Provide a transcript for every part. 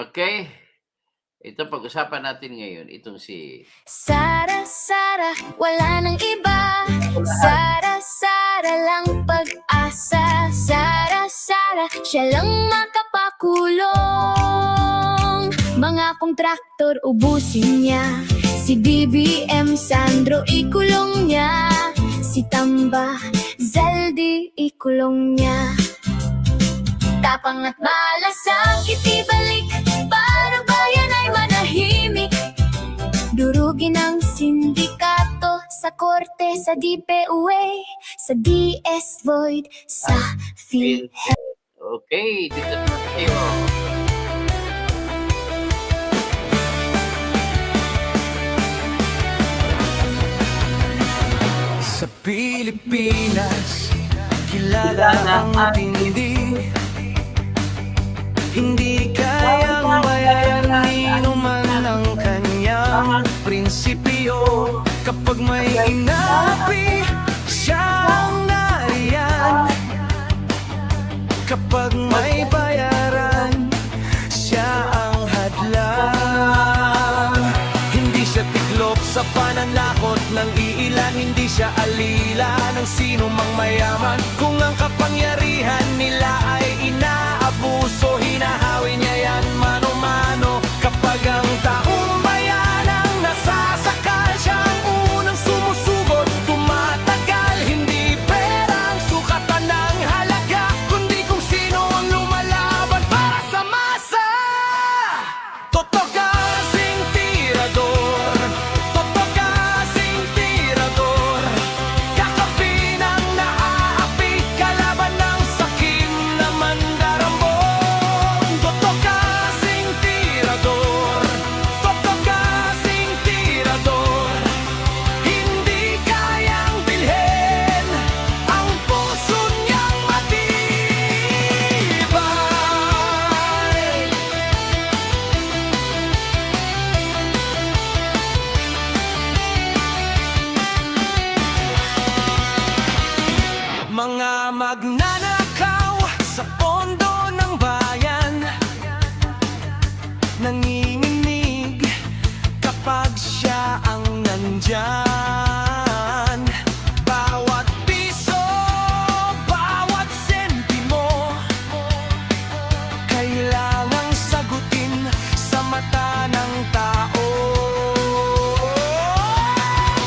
Okay, ito pag-usapan natin ngayon itong si Sara, Sara, wala nang iba. lahat. Sara, Sara lang pag-asa. Sara, Sara, siya lang makapakulong. Mga kontraktor ubusin niya. Si BBM Sandro ikulong niya. Si Tamba Zaldi ikulong niya. Tapang at malasakit ibalik para bayan ay manahimik. Durugin ang sindikato sa korte, sa DPUA, sa DS Void, sa PhilHealth. Okay, dito na tayo. Sa Pilipinas, kilala ang tindig. Hindi kayang bayaran man ang kanyang prinsipyo. Kapag may inapi, siya ang nariyan. Kapag may bayaran, siya ang hadlang. Hindi siya tiklop sa pananakot ng iilan. Hindi siya alila ng sino mang mayaman. Kung ang kapangyarihan nila ay inaabuso, hinahawi niya yan mano-mano. Kapag ang taong bayan ang nasasakal, siya ang unang sumusugot, tumatagal. Hindi perang sukatan ng halaga, kundi kung sino ang lumalaban para sa masa. Totoo kasing tirador, totoo kasing tirador. Kakampi ng naaapi, kalaban ng sakim na mandarambong. Totoo kasing tirador, totoo kasing tirador. Hindi kayang bilhin ang puso niyang matibay. Mga magnanakaw sa pondo ng bayan, nanginginig kapag siya ang nandyan. Bawat piso, bawat sentimo, kailangang sagutin sa mata ng tao.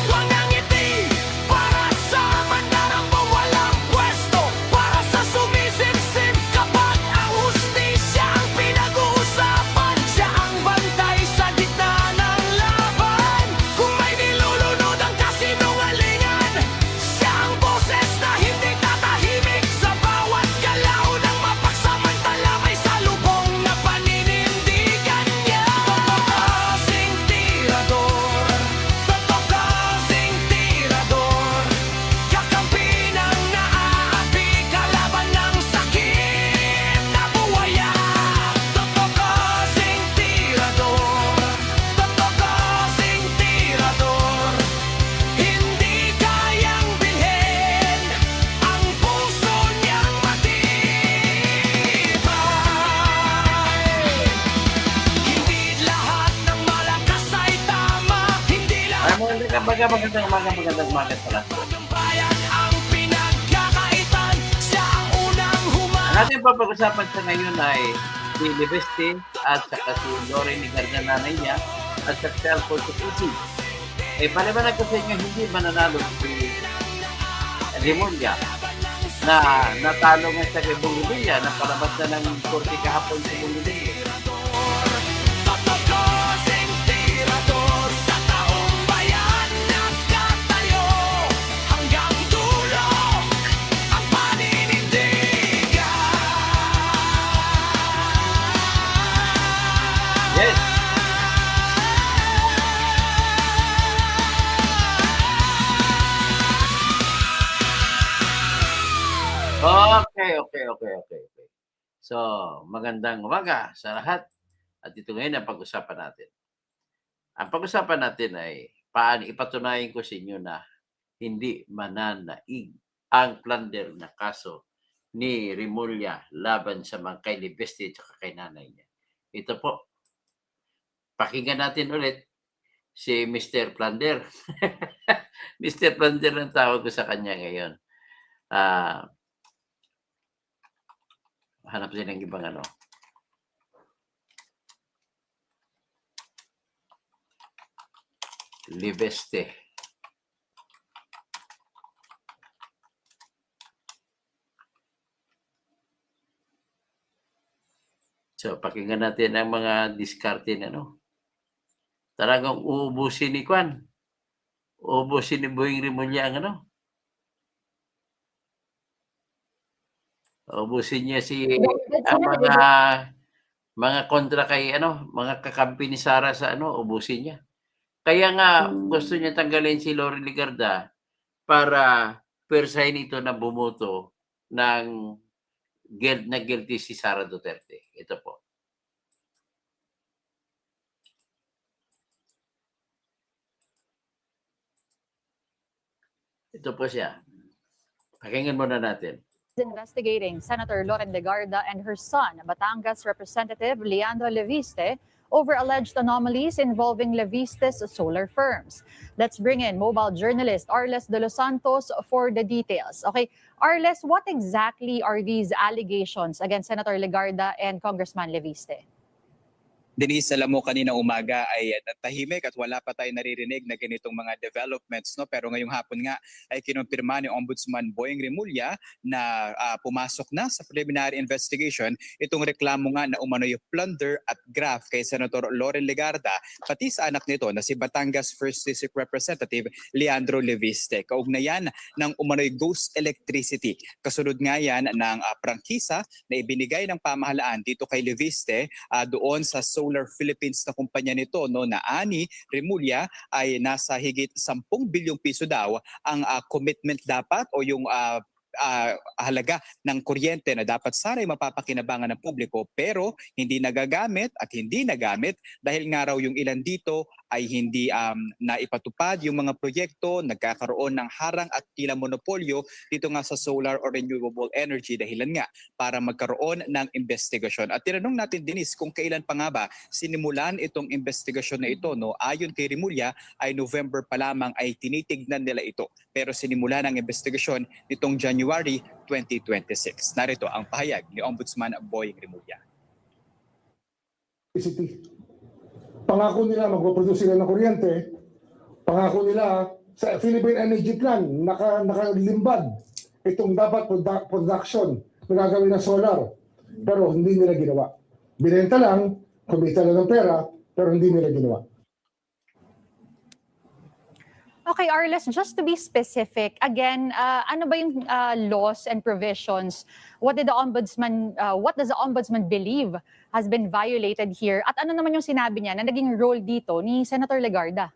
Walang ngiti para sa mandarambong walang pwesto, para sa sumisipsip kapag ang hustisya ang pinag-uusapan. Siya ang bantay sa gitna ng laban. Kung may nilulunod ang kasinungalingan, siya ang boses na hindi tatahimik. Sa bawat galaw ng mapagsamantala, may salubong na paninindigan niya. Totoo kasing tirador, totoo kasing tirador. Kakampi ng naaapi, kalaban ng sakim na buwaya. Totoo kasing tirador, totoo kasing tirador. Hindi kayang bilhin ang puso niyang matibay. Hindi lahat ng malakas ay tama. Hindi lahat Magandang umaga pala. ng bayan ang pinagkakaitan. Siya ang unang Ang humarap. ating papag-usapan sa ngayon ay si Libeste at saka si Lori ni nanay niya at sa cellphone sa Pusi. Paliwanag ko sa inyo, hindi mananalo si Rimulya na natalo nga sa kay Bungilya na palabas na ng korte kahapon sa Bungilya. Totoo kasing tirador, sa taong bayan nagkatayo. Hanggang dulo ang paninindigan. Yes! Okay. So, magandang umaga sa lahat. At ito ngayon ang pag-usapan natin. Ang pag-usapan natin ay paano ipatunayan ko sa inyo na hindi mananaig ang plunder na kaso ni Rimulya laban sa mga kay Libeste at kay nanay niya. ito po, pakinggan natin ulit si Mr. Plunder. Mr. Plunder ang tawag ko sa kanya ngayon. Ah, hanap din ng ibang ano. Liveste. So, pakinggan natin ang mga diskarte na ano. Talagang uubusin ni Kwan. Uubusin ni Boying Rimulya ang ano. Uubusin niya ang mga kontra kay ano, mga kakampi ni Sara sa ano, ubusin niya. Kaya nga gusto niya tanggalin si Lori Ligarda para persahin ito na bumuto ng guilty si Sara Duterte. Ito po. Ito po siya. Pakinggan muna natin. Investigating Senator Loren Legarda and her son, Batangas Representative Leandro Leviste, over alleged anomalies involving Leviste's solar firms. Let's bring in mobile journalist Arles de los Santos for the details. Okay, Arles, what exactly are these allegations against Senator Legarda and Congressman Leviste? Denise, alam mo kanina umaga ay tahimik at wala pa tayo naririnig na ganitong mga developments, no? Pero ngayong hapon nga ay kinumpirma ni Ombudsman Boying Rimulya na pumasok na sa preliminary investigation itong reklamo nga na umano'y plunder at graft kay Senator Loren Legarda pati sa anak nito na si Batangas 1st District Representative Leandro Leviste. Kaugnayan ng umano'y ghost electricity. Kasunod nga yan ng prangkisa na ibinigay ng pamahalaan dito kay Leviste doon sa Solar Philippines na kumpanya nito, no, na Ani Rimulya ay nasa higit 10 bilyong piso daw ang commitment dapat o yung halaga ng kuryente na dapat sana'y mapapakinabangan ng publiko pero hindi nagagamit at hindi nagamit dahil nga raw yung ilan dito ay hindi naipatupad yung mga proyekto, nagkakaroon ng harang at tila monopolyo dito nga sa solar or renewable energy dahilan nga para magkaroon ng investigasyon. At tinanong natin Denise kung kailan pa nga ba sinimulan itong investigasyon na ito, no? Ayon kay Rimulya ay November pa lamang ay tinitignan nila ito pero sinimulan ang investigasyon nitong January 2026. Narito ang pahayag ni Ombudsman Boying Rimulya. Pangako nila magpo-produce sila ng kuryente, pangako nila sa Philippine Energy Plan, nakalimbad itong dapat production na gagawin ng solar. Pero hindi nila ginawa. Binenta lang, kumita lang ng pera, pero hindi nila ginawa. Okay, Arles, just to be specific, again, ano ba yung laws and provisions? What does the ombudsman believe has been violated here? At ano naman yung sinabi niya na naging role dito ni Senator Legarda?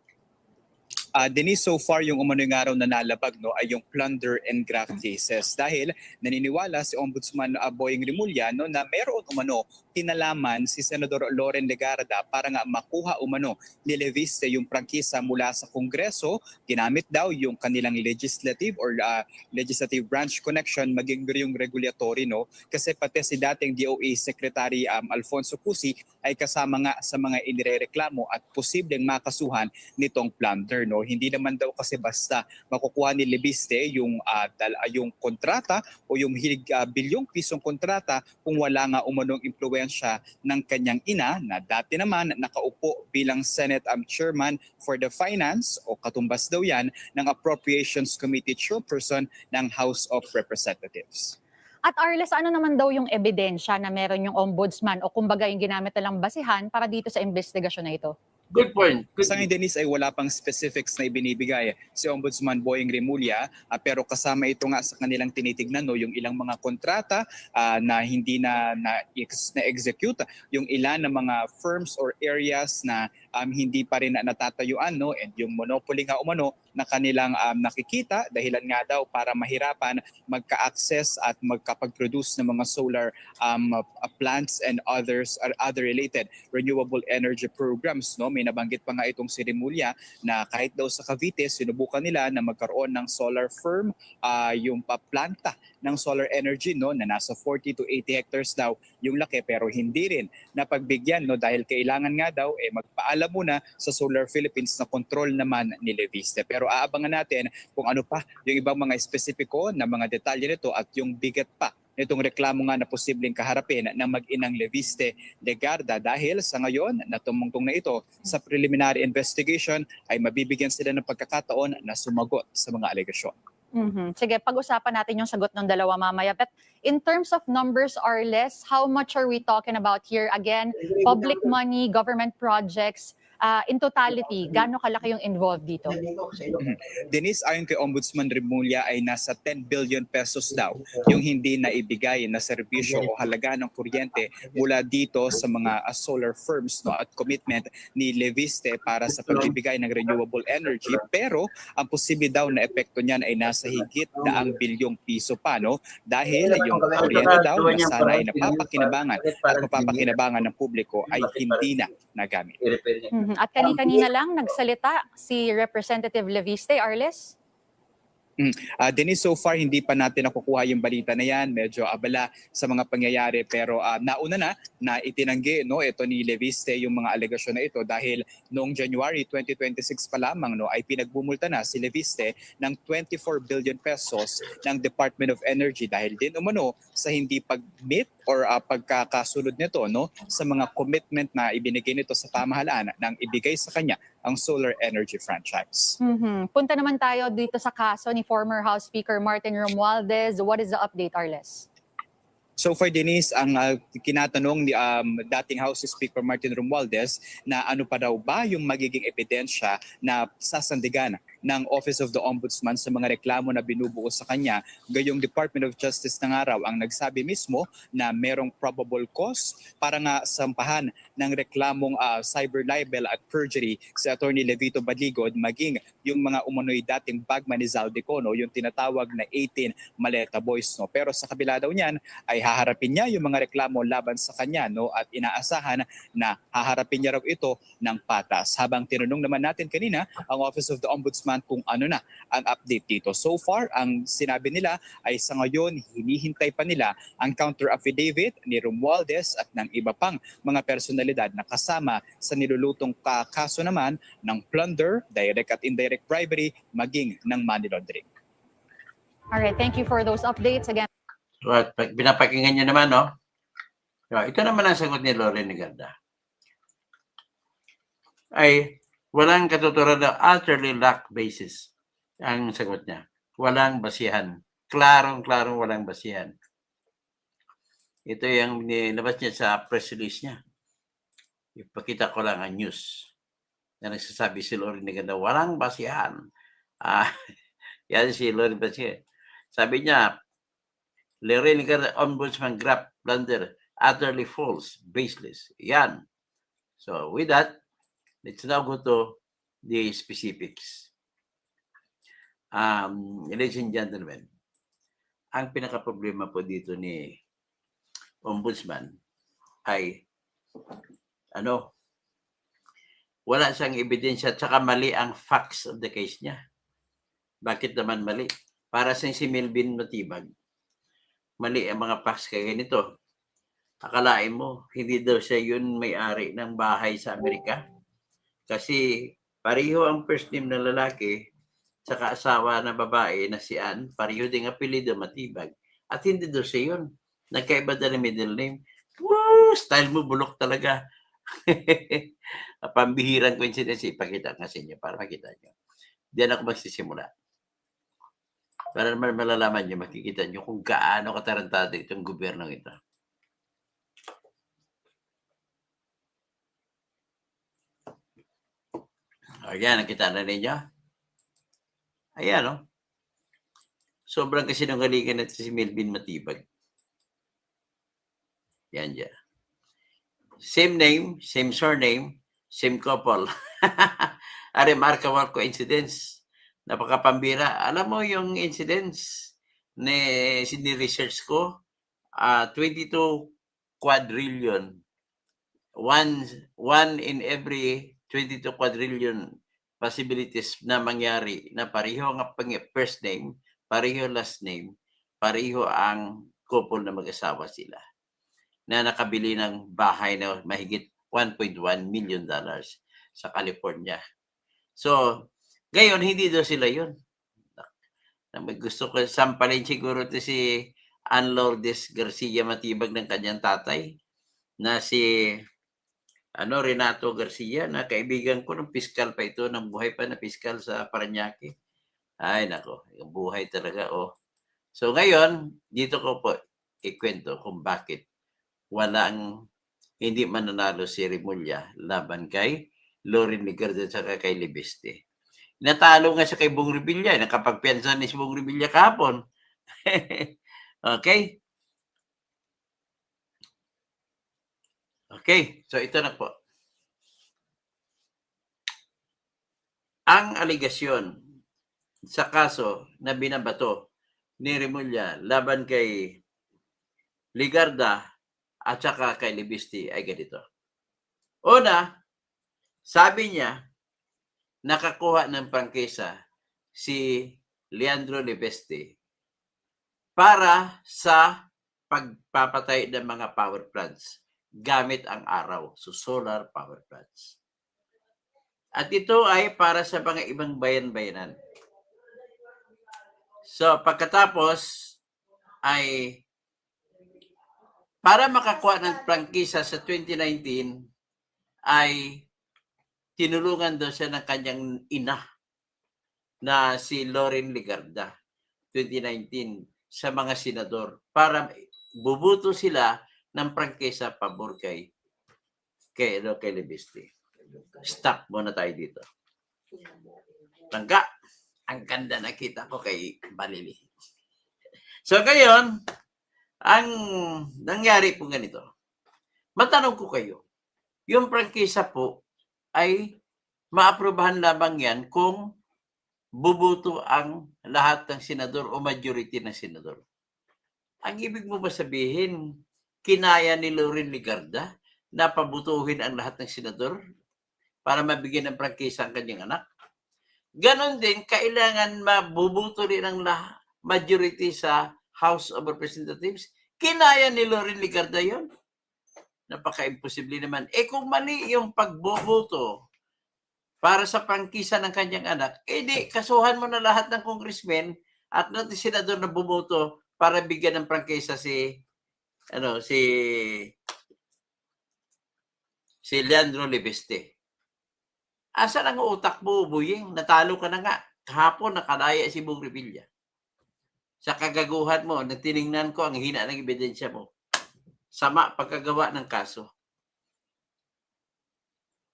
Denise, so far yung umano'y araw na nalabag, no, ay yung plunder and graft cases dahil naniniwala si Ombudsman Boying Rimulya, no, na meron umano kinalaman si Senador Loren Legarda para nga makuha umano ni Leviste yung prangkisa mula sa Kongreso. Ginamit daw yung kanilang legislative or legislative branch connection maging yung regulatory, no, kasi pati si dating DOE Secretary Alfonso Cusi ay kasama nga sa mga inirereklamo at posibleng makasuhan nitong plunder, no. Hindi naman daw kasi basta makukuha ni Leviste yung kontrata o yung bilyong pisong kontrata kung wala nga umanong impluwensya ng kanyang ina na dati naman nakaupo bilang Senate Chairman for the Finance o katumbas daw yan ng Appropriations Committee Chairperson ng House of Representatives. At Arles, ano naman daw yung ebidensya na meron yung ombudsman o kumbaga yung ginamit nilang basihan para dito sa investigasyon na ito? Good point. Sa ngayon, Denise, ay wala pang specifics na ibinibigay si Ombudsman Boying Rimulya, pero kasama ito nga sa kanilang tinitignan, no, yung ilang mga kontrata na hindi na-execute, yung ilan ng mga firms or areas na hindi pa rin natatayuan, no, and yung monopoly nga umano na kanilang nakikita dahilan nga daw para mahirapan magka-access at magkapag-produce ng mga solar plants and other related renewable energy programs, no. May nabanggit pa nga itong si Rimulya na kahit daw sa Cavite sinubukan nila na magkaroon ng solar firm, yung planta ng solar energy, no, na nasa 40 to 80 hectares daw yung laki, pero hindi rin napagbigyan, no, dahil kailangan nga daw magpaalam muna sa Solar Philippines na control naman ni Leviste. Pero aabangan natin kung ano pa yung ibang mga espesipiko na mga detalye nito at yung bigat pa nitong reklamo nga na posibleng kaharapin ng mag-inang Leviste Legarda, dahil sa ngayon na tumungtong na ito sa preliminary investigation ay mabibigyan sila ng pagkakataon na sumagot sa mga alegasyon. Sige, pag-usapan natin yung sagot ng dalawa mamaya. But in terms of numbers or less, how much are we talking about here? Again, public money, government projects, in totality, gaano kalaki yung involved dito? Denise, ayon kay Ombudsman Remulla ay nasa 10 billion pesos daw yung hindi na ibigay na serbisyo o halaga ng kuryente mula dito sa mga solar firms, no, at commitment ni Leviste para sa pagbibigay ng renewable energy. Pero ang posible daw na epekto niyan ay nasa higit na bilyong piso pa, no, dahil yung kuryente daw na sana ay napapakinabangan at mapapakinabangan ng publiko ay hindi na nagamit. At kanina lang nagsalita si Representative Leviste, Arles? Denise, so far hindi pa natin nakukuha yung balita na yan. Medyo abala sa mga pangyayari, pero nauna na itinanggi, no, ito ni Leviste yung mga alegasyon na ito dahil noong January 2026 pa lamang, no, ay pinagbumulta na si Leviste ng 24 billion pesos ng Department of Energy dahil din umano sa hindi pag-meet or pagkakasunod nito, no, sa mga commitment na ibinigay nito sa pamahalaan ng ibigay sa kanya ang solar energy franchise. Punta naman tayo dito sa kaso ni former House Speaker Martin Romualdez. What is the update, Arles? So far, Denise, ang kinatanong ni dating House Speaker Martin Romualdez na ano pa daw ba yung magiging ebidensya na sasandigan ng Office of the Ombudsman sa mga reklamo na binubuo sa kanya. Gayong Department of Justice na nga raw ang nagsabi mismo na merong probable cause para nga sampahan ng reklamong cyber libel at perjury si Attorney Levito Badligod, maging yung mga umano'y dating bagman ni Zaldico, no, yung tinatawag na 18 Maleta Boys. No. Pero sa kabila daw niyan ay haharapin niya yung mga reklamo laban sa kanya, no, at inaasahan na haharapin niya raw ito ng patas. Habang tinanong naman natin kanina ang Office of the Ombudsman kung ano na ang update dito. So far, ang sinabi nila ay sa ngayon hinihintay pa nila ang counter affidavit ni Romualdez at ng iba pang mga personalidad na kasama sa nilulutong kaso naman ng plunder, direct at indirect bribery, maging ng money laundering. All right, thank you for those updates again. So, at pinapakinggan nyo naman, no? So, ito naman ang sagot ni Lorraine Legarda. Ay walang katuturan na utterly lack basis ang sagot niya. Walang basihan. Klarong-klarong walang basihan. Ito yung nilabas niya sa press release niya. Ipakita ko lang ang news na nagsasabi si Lorraine Legarda, walang basihan. Yan si Lorraine Legarda. Sabi niya, Lorraine Legarda, Ombudsman Grab blunder, utterly false, baseless. Yan. So with that, let's now go to the specifics. Ladies and gentlemen, ang pinaka-problema po dito ni Ombudsman ay wala siyang ebidensya at saka mali ang facts of the case niya. Bakit naman mali? Para sa si Melvin Matibag, mali ang mga facts kaya ganito. Akalain mo, hindi daw siya yun may-ari ng bahay sa Amerika? Kasi pareho ang first name ng lalaki saka asawa na babae na si Ann, pareho din apelido Matibag. At hindi daw siya yun. Nagkaiba na ng middle name. Woo! Style mo, bulok talaga. Pambihirang coincidence. Ipakita nga sa inyo para makita nyo. Diyan ako magsisimula. Para naman malalaman nyo, makikita nyo kung gaano katarantado itong gobyernong ito. Ayan, nakita na ninyo. Ayan, no? Sobrang kasinungalingan natin si Melvin Matibag. Yan dyan. Same name, same surname, same couple. A remarkable coincidence. Napakapambira. Alam mo yung incidents na sini-research ko, 22 quadrillion. One in every 22 quadrillion possibilities na mangyari na pareho ang first name, pareho last name, pareho ang couple na mag-asawa sila na nakabili ng bahay na mahigit $1.1 million sa California. So, ngayon, hindi daw sila yun. Gusto ko sampalin siguro ito si Ann Lourdes Garcia Matibag ng kanyang tatay na si Renato Garcia na kaibigan ko ng piskal pa ito, ng buhay pa na piskal sa Parañaque. Ay, nako, yung buhay talaga, oh. So, ngayon, dito ko po ikwento kung bakit hindi mananalo si Remulla laban kay Loren Legarda at kay Libeste. Natalo nga siya kay Bong Revilla. Nakapagpiansa ni si Bong Revilla kahapon. Okay? Okay, so ito na po. Ang aligasyon sa kaso na binabato ni Remulla laban kay Legarda at saka kay Libeste ay ganito. Una, sabi niya, nakakuha ng prangkisa si Leandro Libeste para sa pagpapatay ng mga power plants gamit ang araw, so solar power plants. At ito ay para sa mga ibang bayan-bayanan. So pagkatapos ay para makakuha ng prangkisa sa 2019 ay tinulungan daw siya ng kanyang ina na si Loren Legarda 2019 sa mga senador para bubuto sila ng prangkisa pabor kay Libeste. Stop muna tayo dito. Tangka, ang ganda nakita ko kay Balili. So ngayon, ang nangyari po ganito. Matanong ko kayo, yung prangkisa po ay maaprubahan lamang yan kung bubuto ang lahat ng senador o majority ng senador. Ang ibig mo ba sabihin, kinaya ni Loren Legarda na pabutuhin ang lahat ng senador para mabigyan ng prangkisa ang kanyang anak? Ganon din, kailangan mabubuto rin ang majority sa House of Representatives. Kinaya ni Loren Legarda yun. Napaka-imposible naman. Kung mali yung pagboboto para sa prangkisa ng kanyang anak, di, kasuhan mo na lahat ng congressmen at ng senador na bumoto para bigyan ng prangkisa si Leandro Libeste. Asan ang utak mo, Buying? Natalo ka na nga. Kahapon nakalaya si Bong Revilla. Sa kagaguhan mo, na tiningnan ko ang hina ng ebidensya mo. Sama pagkagawa ng kaso.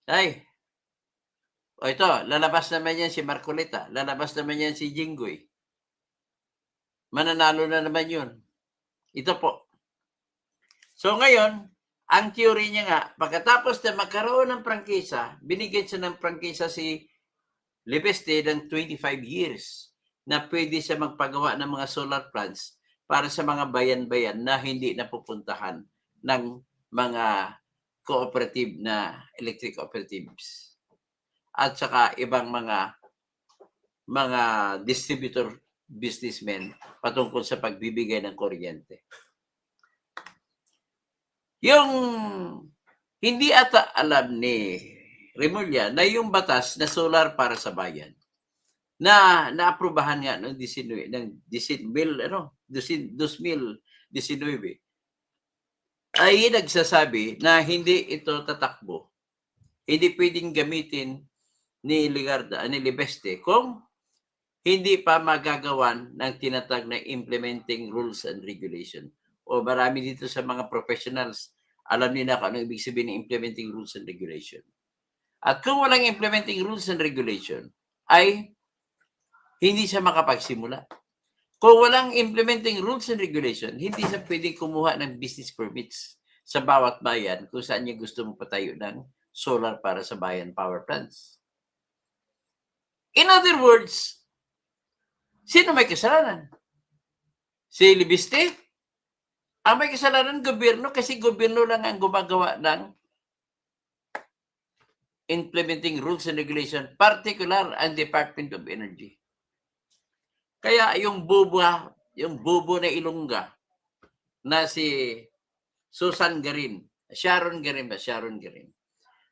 Ay, ito, lalabas naman yan si Marcoleta. Lalabas naman yan si Jinggoy. Mananalo na naman yun. Ito po. So ngayon, ang theory niya nga, pagkatapos na magkaroon ng prangkisa, binigyan siya ng prangkisa si Libeste ng 25 years na pwede siya magpagawa ng mga solar plants para sa mga bayan-bayan na hindi napupuntahan ng mga cooperative na electric cooperatives at saka ibang mga distributor businessmen patungkol sa pagbibigay ng kuryente. Yung hindi ata alam ni Remulla na yung batas na solar para sa bayan na naaprubahan nga ng 2019 ay nagsasabi na hindi ito tatakbo. Hindi pwedeng gamitin ni Libeste kung hindi pa magagawan ng tinatag na implementing rules and regulation. O marami dito sa mga professionals, alam nila kung ano ibig sabihin ng implementing rules and regulation. At kung walang implementing rules and regulation, ay hindi siya makapagsimula. Kung walang implementing rules and regulation, hindi siya pwedeng kumuha ng business permits sa bawat bayan kung saan niya gusto mong patayo ng solar para sa bayan power plants. In other words, sino may kasalanan? Si Libeste? Ang may kasalanan, gobyerno, kasi gobyerno lang ang gumagawa ng implementing rules and regulation, particular ang Department of Energy. Kaya yung yung bubo na Ilongga na si Sharon Garin,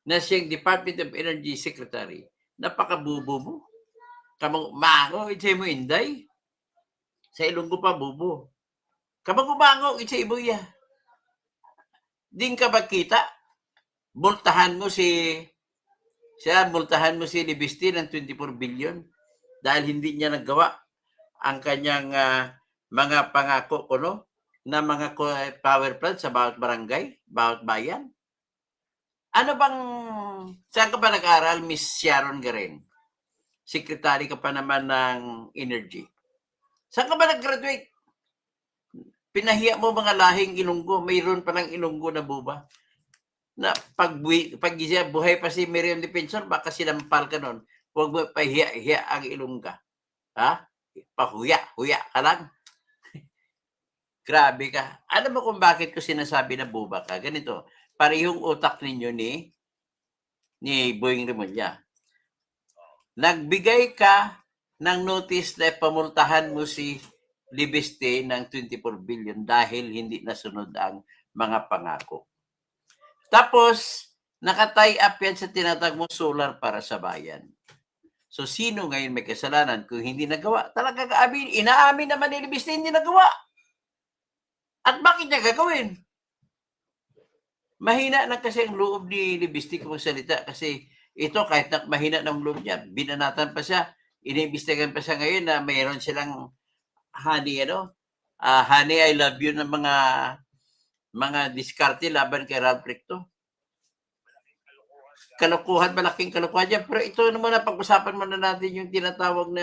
na siyang Department of Energy Secretary. Napakabubo mo. Kamang mango, itsay mo inday. Sa Ilonggo pa, bubo. Kamang umango, itsay mo ya. Din ka ba kita? Multahan mo si Libiste ng 24 billion dahil hindi niya nagawa ang kanyang mga pangako na mga power plant sa bawat barangay, bawat bayan. Ano bang, saan ka ba nag-aral, Miss Sharon Garin? Secretary ka pa naman ng Energy. Saan ka ba nag-graduate? Pinahiya mo mga lahing Ilonggo, mayroon pa ng Ilonggo na buba. Na pag buhay pa si Miriam Defensor, baka sinampal ka nun. Huwag mo pahiya-hiya ang Ilongga. Ha? Pahuya ka lang. Grabe ka. Alam mo kung bakit ko sinasabi na buba ka? Ganito, parehong utak ninyo ni Boying Remulla. Nagbigay ka ng notice na pamultahan mo si Libiste ng 24 billion dahil hindi nasunod ang mga pangako. Tapos, nakatie up yan sa tinatag mo solar para sa bayan. So, sino ngayon may kasalanan kung hindi nagawa? Talaga inaamin naman ni Libiste hindi nagawa. At bakit niya gagawin? Mahina na kasi ang loob ni Libiste kung salita kasi ito kahit na mahina ng loob niya, binanatan pa siya, iniimbestigahan pa siya ngayon na mayroon silang honey, honey I love you ng mga diskarte laban kay Ralph Recto. Kalokohan, malaking kalokohan yan. Pero ito naman na pag-usapan muna natin yung tinatawag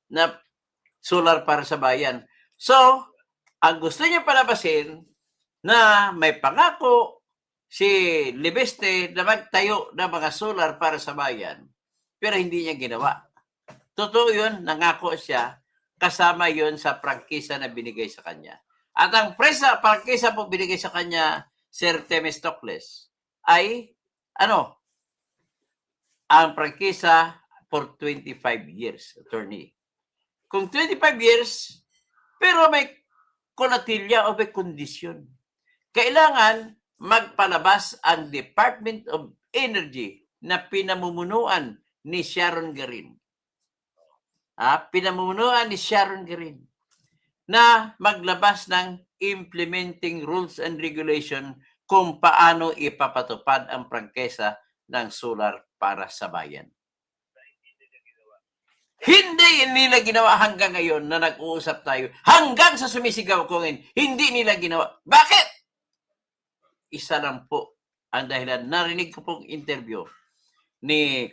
na solar para sa bayan. So, ang gusto niya palabasin na may pangako si Libiste na magtayo ng mga solar para sa bayan, pero hindi niya ginawa. Totoo yun, nangako siya, kasama yun sa prangkisa na binigay sa kanya. At ang prangkisa po binigay sa kanya, Sir Temistocles, ay, ang prangkisa for 25 years, attorney. Kung 25 years, pero may kolatilya o may kondisyon. Kailangan magpalabas ang Department of Energy na pinamumunuan ni Sharon Garin. Pinamumunuan ni Sharon Garin na maglabas ng implementing rules and regulation kung paano ipapatupad ang prangkesa ng solar para sa bayan. Hindi nila ginawa hanggang ngayon na nag-uusap tayo. Hanggang sa sumisigaw ko ngayon, hindi nila ginawa. Bakit? Isa lang po ang dahilan. Narinig ko pong interview ni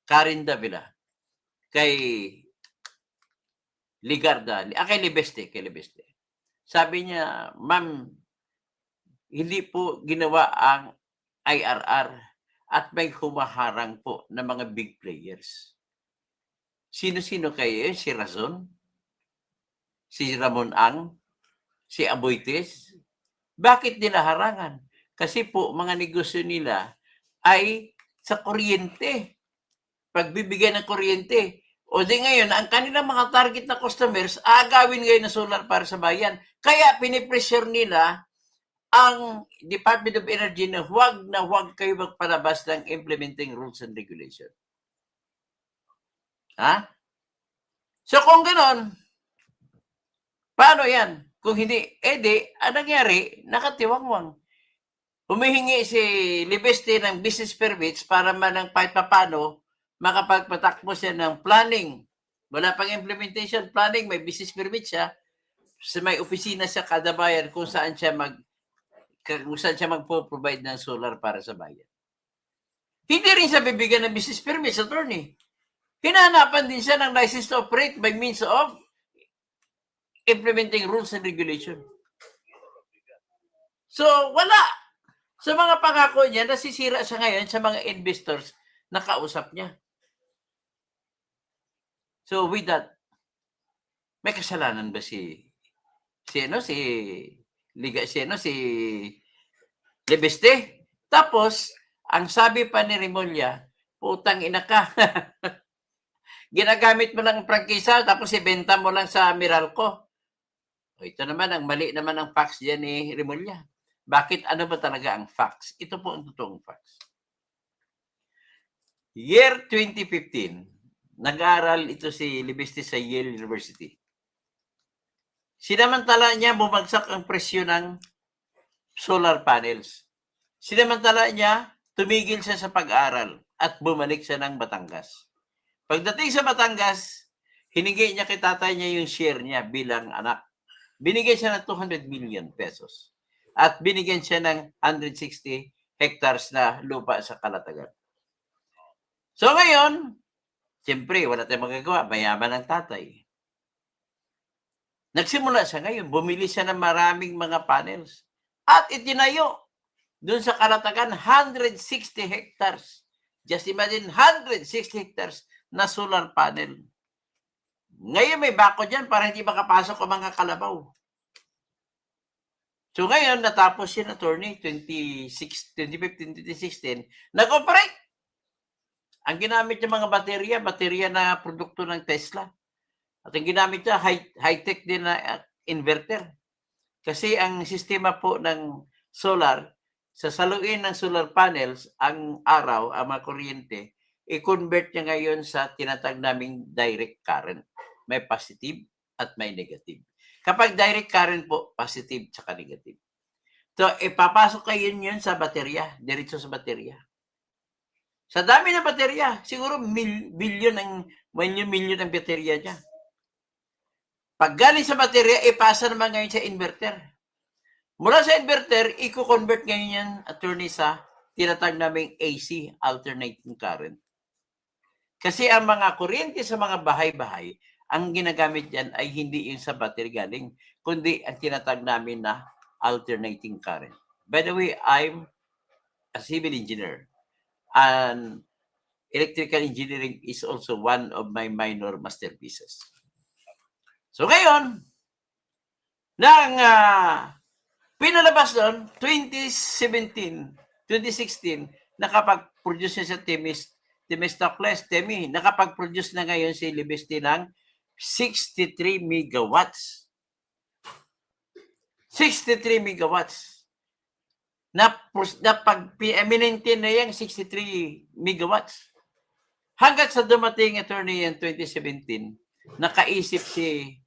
Karen Davila kay Ligarda, kay Libeste. Sabi niya, ma'am, hindi po ginawa ang IRR at may humaharang po ng mga big players. Sino-sino kayo? Si Razon? Si Ramon Ang? Si Aboites? Bakit nila harangan? Kasi po, mga negosyo nila ay sa kuryente. Pagbibigay ng kuryente. O di ngayon, ang kanilang mga target na customers, agawin ngayon na solar para sa bayan. Kaya pinipressure nila ang Department of Energy na huwag kayo magpalabas ng implementing rules and regulation. So kung ganon, paano yan? Kung hindi, ang nangyari, nakatiwangwang. Humihingi si Libeste ng business permits para man kahit papano makapagpatakbo siya ng planning. Wala pang implementation planning, may business permit siya. May opisina siya kada bayan kung saan siya magpo-provide ng solar para sa bayan. Hindi rin siya bibigyan ng business permit, attorney. Hinahanapan din siya ng license to operate by means of implementing rules and regulation. So, wala. Sa mga pangako niya, nasisira siya ngayon sa mga investors na kausap niya. So, with that, may kasalanan ba si Libeste? Tapos, ang sabi pa ni Remulla, putang ina ka. Ginagamit mo lang ang prangkisa, tapos ibenta mo lang sa Meralco. O, ito naman, ang mali naman ang facts diyan ni Remulla. Bakit ano ba talaga ang facts? Ito po ang totoong facts. Year 2015, nag-aaral ito si Libiste sa Yale University. Sinamantala niya bumagsak ang presyo ng solar panels. Sinamantala niya, tumigil siya sa pag-aaral at bumalik siya ng Batangas. Pagdating sa Batangas, hiningi niya kay tatay niya yung share niya bilang anak. Binigyan siya ng 200 million pesos. At binigyan siya ng 160 hectares na lupa sa Calatagan. So ngayon, siyempre, wala tayong magagawa. Mayaman ang tatay. Nagsimula siya ngayon. Bumili siya ng maraming mga panels. At itinayo doon sa Calatagan, 160 hectares. Just imagine, 160 hectares na solar panel. Ngayon may bako dyan para hindi makapasok ang mga kalabaw. So ngayon, natapos siya na attorney 2015-2016, nag-operate. Ang ginamit niya mga baterya na produkto ng Tesla. At ang ginamit niya, high-tech din na inverter. Kasi ang sistema po ng solar, sa saluin ng solar panels, ang araw, ang mga kuryente, i-convert niya ngayon sa tinatag naming direct current. May positive at may negative. Kapag direct current po, positive at negative. So, ipapasok kayo yun sa baterya, diretso sa baterya. Sa dami ng baterya, siguro milyon ang baterya niya. Pag galing sa baterya, ipasa naman ngayon sa inverter. Mula sa inverter, i-convert ngayon yan, attorney, sa tinatag naming AC, alternating current. Kasi ang mga kuryente sa mga bahay-bahay, ang ginagamit yan ay hindi yung sa battery galing, kundi ang tinatag namin na alternating current. By the way, I'm a civil engineer. And electrical engineering is also one of my minor masterpieces. So ngayon, nang pinalabas doon, 2016, nakapag-produce niya sa Temistocles, nakapag-produce na ngayon si Libiste ng 63 megawatts. 63 megawatts. Minentain na yung 63 megawatts. Hanggat sa dumating attorney in 2017, nakaisip si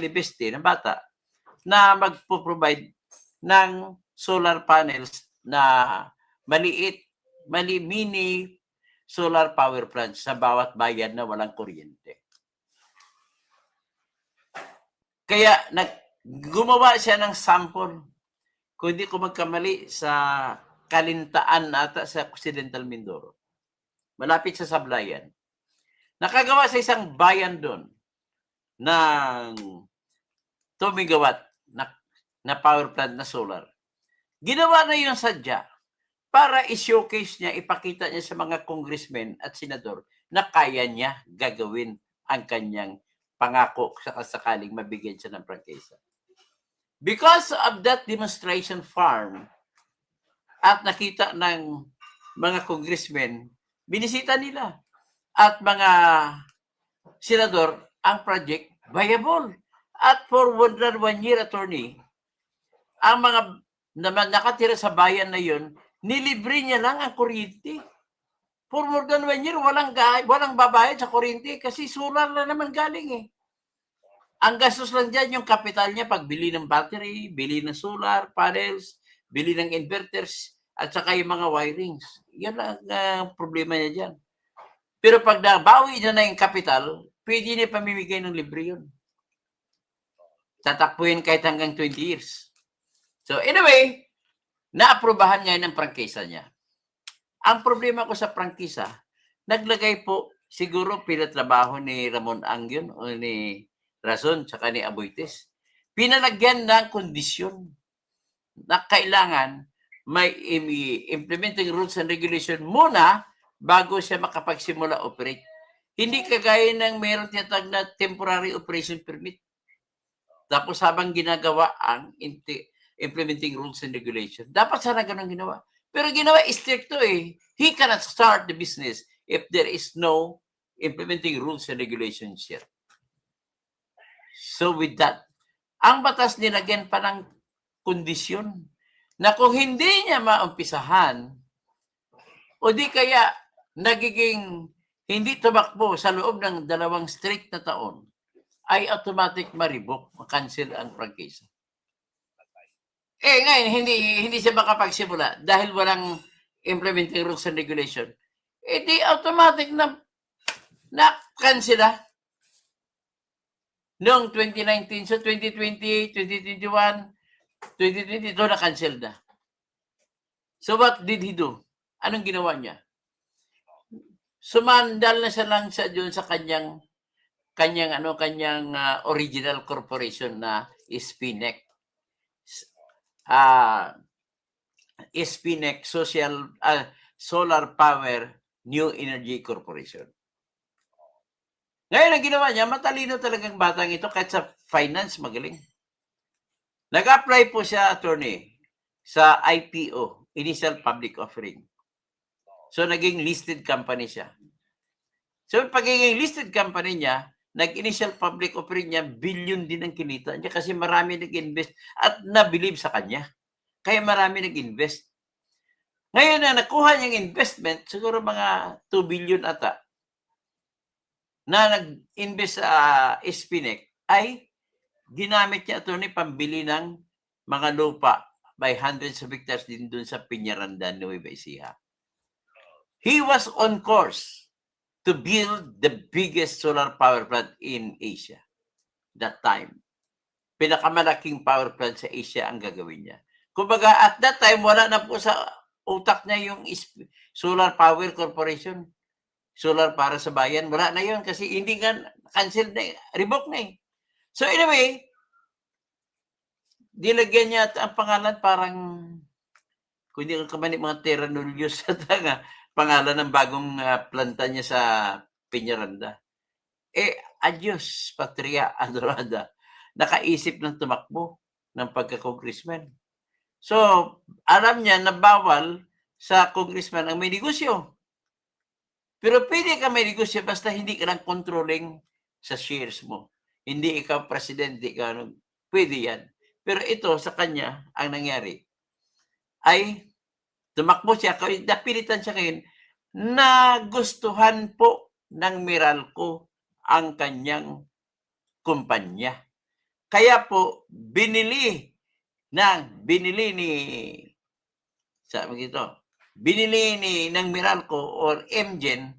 Libiste ng bata na magpo-provide ng solar panels na mini solar power plants sa bawat bayan na walang kuryente. Kaya gumawa siya ng sample, kung hindi ko magkamali, sa Kalintaan ata sa Occidental Mindoro. Malapit sa Sablayan. Nakagawa sa isang bayan doon ng 2 megawatt na power plant na solar. Ginawa na yun sadya para i-showcase niya, ipakita niya sa mga congressmen at senador na kaya niya gagawin ang kanyang pangako sa sakaling mabigyan siya ng prangkisa. Because of that demonstration farm at nakita ng mga congressmen, binisita nila at mga senador, ang project viable. At for 1 year, attorney, ang mga nakatira sa bayan na yun, nilibre niya lang ang kuryente. For more than 1 year, walang babayad sa kuryente kasi solar na naman galing eh. Ang gastos lang dyan, yung capital niya, pagbili ng battery, bili ng solar panels, bili ng inverters, at saka yung mga wirings. Yan ang problema niya dyan. Pero pag nabawi niya na yung capital, pwede niya pamimigay ng libre yun. Tatakbuhin kahit hanggang 20 years. So anyway, naaprubahan ngayon ang prangkisa niya. Ang problema ko sa prangkisa, naglagay po, siguro pinatrabaho ni Ramon Angyon o ni Razon, tsaka ni Aboites, pinalagyan ng kondisyon na kailangan may implementing rules and regulation muna bago siya makapagsimula operate. Hindi kagaya ng meron tinatawag na temporary operation permit. Tapos habang ginagawa ang implementing rules and regulation, dapat sana ganun ginawa. Pero ginawa stricto eh. He cannot start the business if there is no implementing rules and regulations yet. So with that, ang batas nilagyan pa ng kondisyon na kung hindi niya maumpisahan o di kaya nagiging hindi tumakbo sa loob ng 2 strict na taon, ay automatic ma-revoke, ma-cancel ang prangkisa. Ngayon, hindi siya makapagsimula dahil walang implementing rules and regulation. Di automatic na kansela. Noong 2019, so 2020, 2021, 2022, na-cancel na. So what did he do? Anong ginawa niya? Sumandal na siya lang doon sa kanyang original corporation na SPNEC. SPNEC Solar Power New Energy Corporation. Ngayon, ang ginawa niya, matalino talagang batang ito kahit sa finance, magaling. Nag-apply po siya, attorney, sa IPO, Initial Public Offering. So, naging listed company siya. So, pagiging listed company niya, nag-initial public offering niya, billion din ang kinita niya kasi marami nag-invest at nabilib sa kanya. Kaya marami nag-invest. Ngayon na nakuha niyang investment, siguro mga 2 billion ata, na nag-invest sa SPNEC, ay ginamit niya ito ni pambili ng mga lupa by hundreds of hectares din dun sa Peñaranda, Nueva Ecija. He was on course to build the biggest solar power plant in Asia that time. Pinakamalaking power plant sa Asia ang gagawin niya. Kumbaga, at that time, wala na po sa utak niya yung Solar Power Corporation. Solar para sa bayan. Wala na yun kasi hindi nga cancel na, revoke na eh. So anyway, dilagyan niya ang pangalan parang, kung hindi ka kamani mga Terranulios sa tanga, pangalan ng bagong planta niya sa Peñaranda. Adios, Patria Adorada. Nakaisip ng tumakbo ng pagka-congressman. So, alam niya na bawal sa congressman ang may negosyo. Pero pwede ka may negosyo basta hindi ka lang controlling sa shares mo. Hindi ikaw presidente, pwede yan. Pero ito sa kanya, ang nangyari, ay tumakbo siya, napilitan siya ngayon, nagustuhan po ng Meralco ang kanyang kumpanya. Kaya po, binili ng Meralco or MGen,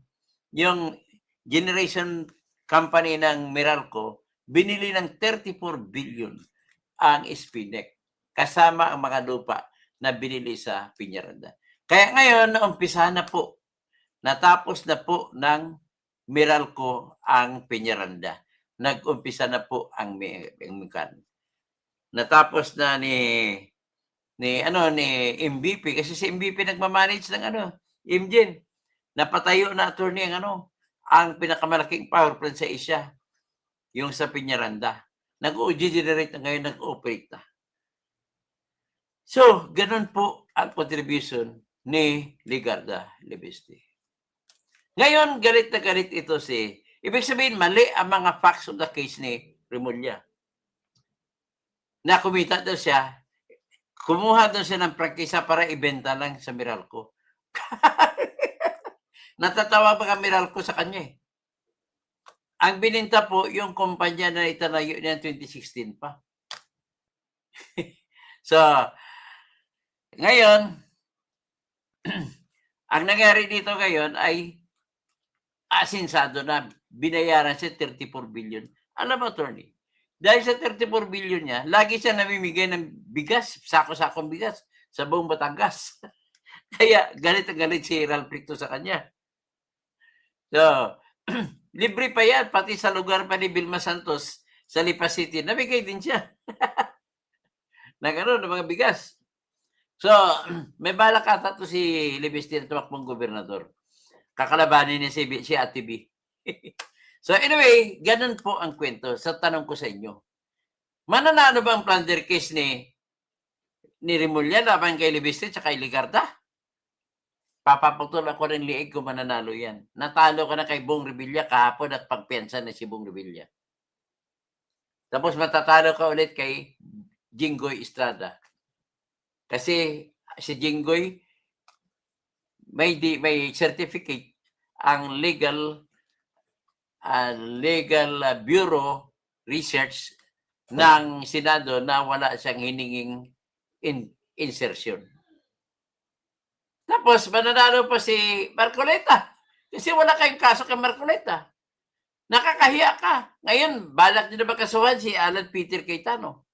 yung generation company ng Meralco, binili ng 34 billion ang SPNEC kasama ang mga lupa na binili sa Peñaranda. Kaya ngayon, naumpisahan na po, natapos na po ng Meralco ang Peñaranda. Nag-umpisa na po ang Mekan. Natapos na ni MVP kasi si MVP nagmamanage ng MGen. Napatayo na attorney ang pinakamalaking power plant sa Asia, yung sa Peñaranda. Nag-generate na ngayon, nag-operate na. So, ganun po ang contribution ni Ligarda Leviste. Ngayon, galit na galit ito ibig sabihin, mali ang mga facts of the case ni Remulla. Na kumita daw siya, kumuha daw siya ng prangkisa para ibenta lang sa Meralco. Natatawa ba ang Meralco sa kanya eh. Ang bininta po, yung kumpanya na itanayo niya 2016 pa. So, ngayon, ang nangyari dito ngayon ay asinsado na, binayaran siya 34 billion. Alam mo, attorney, dahil sa 34 billion niya, lagi siya namimigay ng bigas, sako-sakong bigas, sa buong Batangas. Kaya galit na galit si Ralph Ricto sa kanya. So, libre pa yan, pati sa lugar pa ni Vilma Santos, sa Lipa City, namigay din siya. ng mga bigas. So, may balak ata to si Leviste na tumakbong gobernador. Kakalabanin niya si Ate B. So anyway, ganun po ang kwento. Sa tanong ko sa inyo, mananalo ba ang plunder case ni Remulla laban kay Leviste at kay Ligarda? papaputol ako ng liig kung mananalo yan. Natalo ka na kay Bong Revilla kahapon at pagpiansa na si Bong Revilla. Tapos matatalo ka ulit kay Jinggoy Estrada. Kasi si Jinggoy may certificate ang legal bureau research ng Senado na wala siyang hininging insertion. Tapos mananalo pa si Marcoleta kasi wala kayong kaso kay Marcoleta. Nakakahiya ka. Ngayon, balak nyo na ba kasuhan si Alan Peter Cayetano?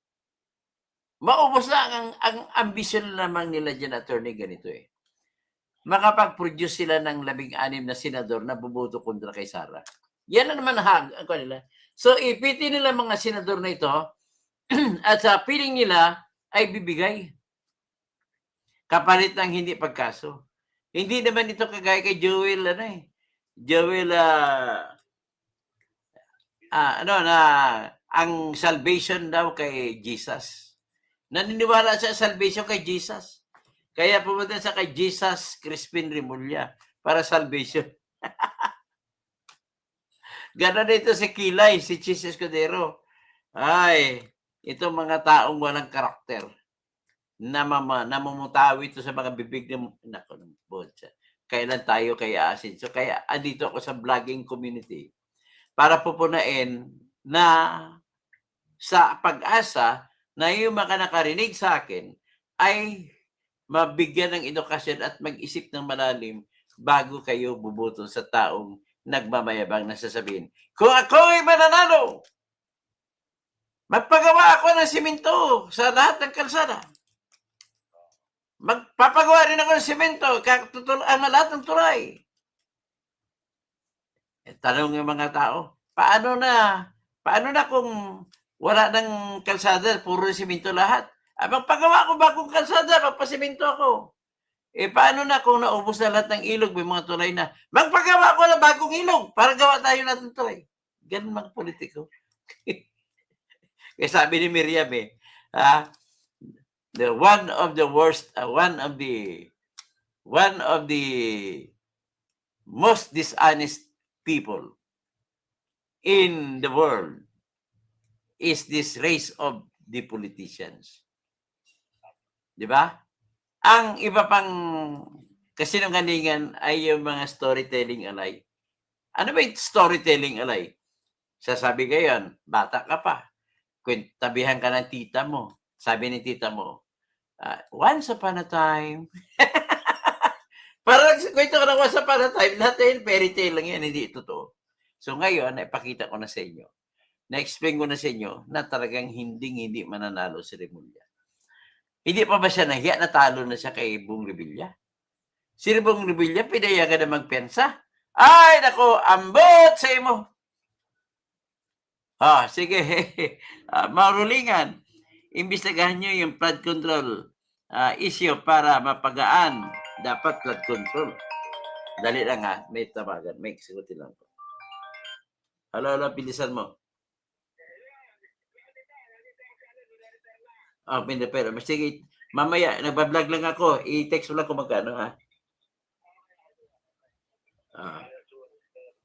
Maubos na ang ambisyon naman nila dyan, attorney, ganito eh. Makapag-produce sila ng 16 na senador na buboto kontra kay Sara. Yan na naman ang nila. So, ipiti nila mga senador na ito at sa piling nila ay bibigay. Kapalit ng hindi pagkaso. Hindi naman ito kagaya kay Joel, ang salvation daw kay Jesus. Naniniwala siya salvation kay Jesus. Kaya pumunta sa kay Jesus Crispin Remulla para salvation. Ganon dito si Kilay, si Chis Escudero. Ay, ito mga taong walang karakter. Namumutawi ito sa mga bibig ng bolsa. Kailan tayo kaya asin? So kaya andito ako sa vlogging community para pupunain na sa pag-asa na yung mga nakarinig sa akin ay mabigyan ng edukasyon at mag-isip ng malalim bago kayo buboto sa taong nagmamayabang na sasabihin, kung ako ay mananalo, magpagawa ako ng simento sa lahat ng kalsada. Magpapagawa rin ako ng simento ang lahat ng tulay. Tanong ng mga tao, paano na kung wala ng kalsada, puro simento lahat? Magpagawa ko bagong kalsada, magpasimento ako. Paano na kung naubos na lahat ng ilog, may mga tulay na, magpagawa ko ng bagong ilog para gawa tayo natin tulay. Ganun mga politiko. Kaya sabi ni Miriam one of the most dishonest people in the world is this race of the politicians. Di ba? Ang iba pang kasinungalingan ay yung mga storytelling alay. Ano ba yung storytelling alay? Sasabi ngayon, bata ka pa. Tabihan ka ng tita mo. Sabi ni tita mo, once upon a time. Parang kwento ka ng once upon a time, lahat yun, fairy tale lang yan, hindi totoo. So ngayon, naipakita ko na sa inyo, na-explain ko na sa inyo na talagang hindi mananalo si Remulla. Hindi pa ba siya nahiya, natalo na siya kay Bong Revilla? Si Bong Revilla, pinayagan na magpensa. Ay, nako, ambot sa imo. Sige, marulingan. Imbestigahan nyo yung flood control issue para mapagaan. Dapat flood control. Dali lang may tawagan. May sagutin lang po. Hello, bilisan mo. Pero sige, mamaya, nagbablog lang ako. I-text mo lang kung magkano,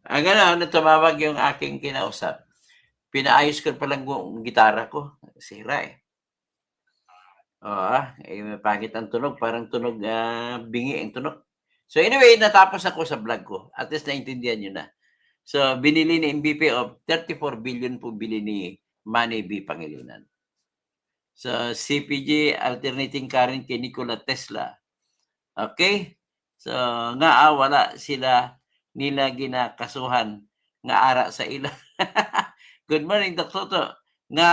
Ang tumawag yung aking kinausap. Pinaayos ko pa lang yung gitara ko. Sira pangit ang tunog. Parang tunog, bingi ang tunog. So anyway, natapos ako sa vlog ko. At least naintindihan nyo na. So, binili ni MVP of 34 billion po bili ni Manny B. Pangilinan. So, CPG alternating current kay Nikola Tesla. Okay? So, wala nila ginakasuhan nga ara sa ila. Good morning, Dr. Toto. Nga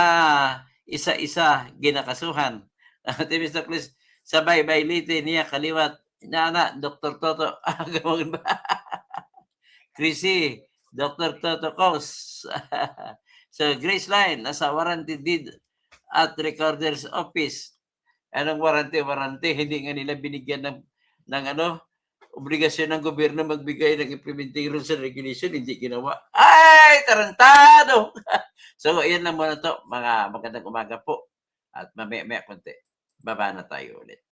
isa-isa ginakasuhan. Mr. Chris, sabay-bay liti niya kaliwat. Dr. Toto. Gawin ba? Chrissy, Dr. Toto Kos. So, Grace Line, nasa warranty deed at recorder's office. Anong warranty? Hindi nga nila binigyan ng obligasyon ng gobyerno magbigay ng implementing rules and regulation. Hindi ginawa. Ay, tarantado! So, yan lang muna to. Mga magandang umaga po. At mamaya konti. Baba na tayo ulit.